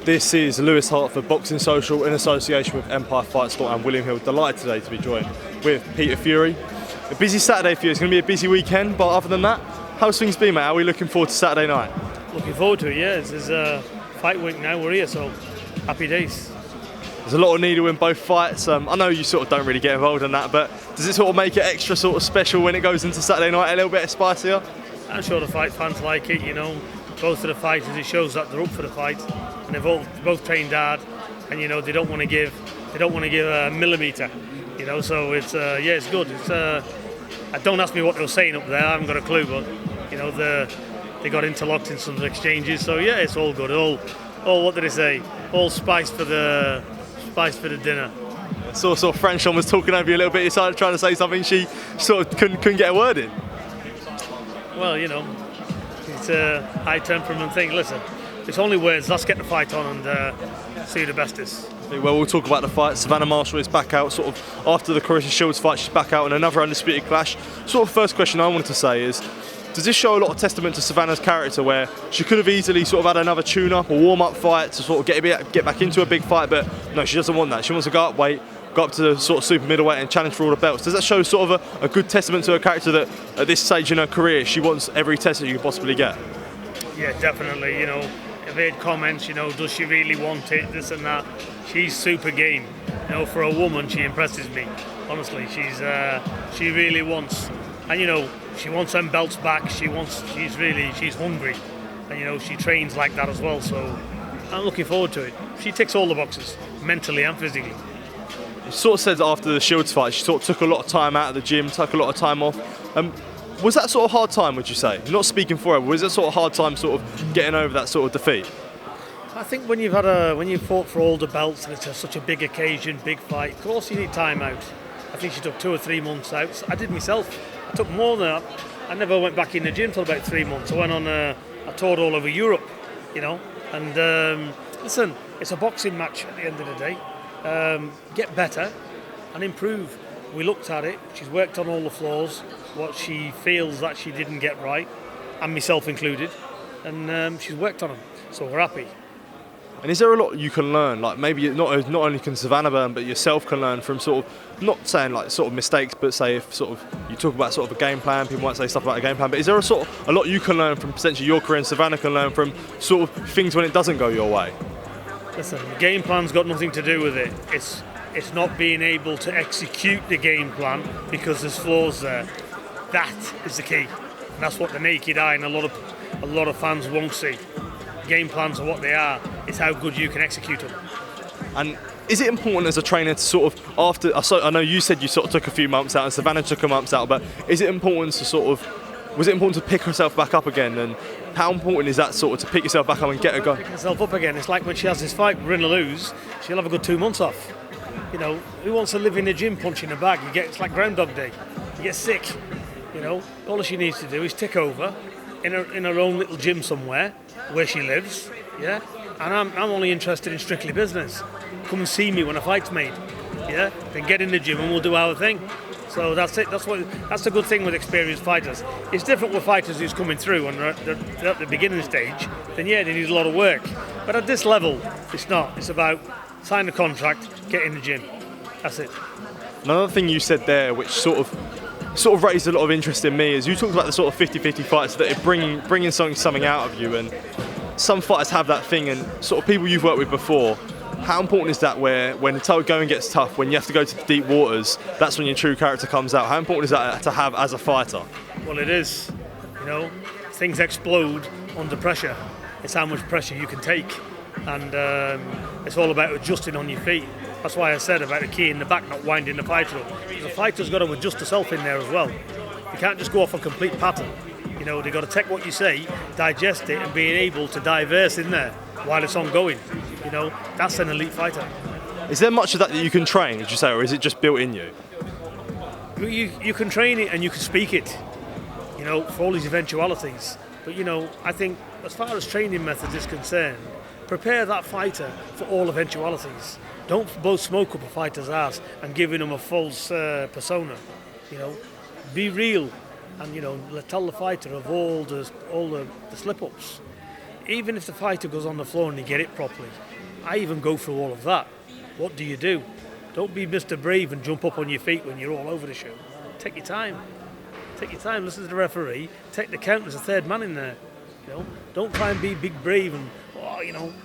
This is Lewis Hart for Boxing Social in association with Empire Fight Store and William Hill. Delighted today to be joined with Peter Fury. A busy Saturday for you. It's going to be a busy weekend, but other than that, how's things been, mate? How are we looking forward to Saturday night? Looking forward to it, yeah. This is a fight week now. We're here, so happy days. There's a lot of needle in both fights. I know you sort of don't really get involved in that, but does it sort of make it extra sort of special when it goes into Saturday night, a little bit spicier? I'm sure the fight fans like it, you know. Both of the fighters, it shows that they're up for the fight, and they've both trained hard, and you know they don't want to give a millimetre, you know. So it's it's good. Don't ask me what they were saying up there. I haven't got a clue, but you know they got interlocked in some exchanges. So yeah, it's all good. All what did they say? All spice for the dinner. So Franchon was talking over you a little bit. You started trying to say something. She sort of couldn't get a word in. Well, you know, it's a high temperament thing. Listen, it's only words. Let's get the fight on and see who the best is. Well, we'll talk about the fight. Savannah Marshall is back out sort of after the Carissa Shields fight. She's back out in another undisputed clash. Sort of first question I wanted to say is, does this show a lot of testament to Savannah's character, where she could have easily sort of had another tune-up or warm-up fight to sort of get back into a big fight, but no, she doesn't want that. She wants to go up weight, go up to the sort of super middleweight and challenge for all the belts. Does that show sort of a good testament to her character that at this stage in her career she wants every test that you can possibly get? Yeah, definitely. You know, I've heard comments, you know, does she really want it, this and that. She's super game. You know, for a woman, she impresses me. Honestly, she really wants, and you know, she wants them belts back. She's hungry, and you know, she trains like that as well. So I'm looking forward to it. She ticks all the boxes, mentally and physically. She sort of said after the Shields fight, she sort of took a lot of time out of the gym, took a lot of time off. Was that sort of hard time, would you say? Not speaking for her, but was it sort of hard time sort of getting over that sort of defeat? I think when you've fought for all the belts and it's such a big occasion, big fight, of course you need time out. I think she took 2 or 3 months out. I did myself. I took more than that. I never went back in the gym for about 3 months. I went on I toured all over Europe, you know. And listen, it's a boxing match at the end of the day. Get better and improve. We looked at it. She's worked on all the flaws, what she feels that she didn't get right, and myself included, and she's worked on them. So we're happy. And is there a lot you can learn? Like maybe not only can Savannah learn, but yourself can learn from sort of, not saying like sort of mistakes, but say if sort of you talk about sort of a game plan, people might say stuff about a game plan, but is there a lot you can learn from potentially your career and Savannah can learn from sort of things when it doesn't go your way? Listen, the game plan's got nothing to do with it. It's not being able to execute the game plan because there's flaws there. That is the key. And that's what the naked eye and a lot of fans won't see. Game plans are what they are. It's how good you can execute them. And is it important as a trainer to sort of, I know you said you sort of took a few months out and Savannah took a month out, but is it important to was it important to pick herself back up again? And how important is that sort of to pick yourself back up and get her going? Pick herself up again. It's like when she has this fight, win or lose, she'll have a good 2 months off. You know, who wants to live in the gym punching a bag? It's like Groundhog Day. You get sick. You know, all she needs to do is tick over in her own little gym somewhere where she lives. Yeah, and I'm only interested in strictly business. Come and see me when a fight's made. Yeah, then get in the gym and we'll do our thing. So that's it. That's a good thing with experienced fighters. It's different with fighters who's coming through and they're at the beginning stage. Then yeah, they need a lot of work. But at this level, it's not. It's about sign the contract, get in the gym. That's it. Another thing you said there, which sort of raised a lot of interest in me, is you talked about the sort of 50-50 fights that are bringing something out of you, and some fighters have that thing, and sort of people you've worked with before. How important is that where when the going gets tough, when you have to go to the deep waters, that's when your true character comes out? How important is that to have as a fighter? Well, it is. You know, things explode under pressure. It's how much pressure you can take. And it's all about adjusting on your feet. That's why I said about the key in the back, not winding the fighter up. Because the fighter's got to adjust herself in there as well. You can't just go off a complete pattern. You know, they've got to take what you say, digest it, and being able to diverse in there while it's ongoing. You know, that's an elite fighter. Is there much of that you can train, would you say, or is it just built in you? You can train it and you can speak it, you know, for all these eventualities. But, you know, I think as far as training methods is concerned, Prepare that fighter for all eventualities. Don't blow smoke up a fighter's ass and giving him a false persona. You know, be real, and tell the fighter of all the slip-ups. Even if the fighter goes on the floor and you get it properly, I even go through all of that. What do you do? Don't be Mr. Brave and jump up on your feet when you're all over the show. Take your time. Take your time. Listen to the referee. Take the count. There's a third man in there. Don't try and be big brave and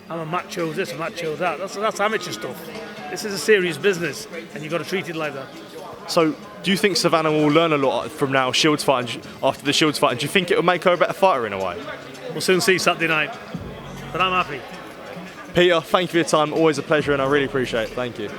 I'm a macho this, a macho that. That's amateur stuff. This is a serious business, and you've got to treat it like that. So, do you think Savannah will learn a lot from now Shields fight after the Shields fight? And do you think it will make her a better fighter in a way? We'll soon see Saturday night, but I'm happy. Peter, thank you for your time. Always a pleasure, and I really appreciate it. Thank you.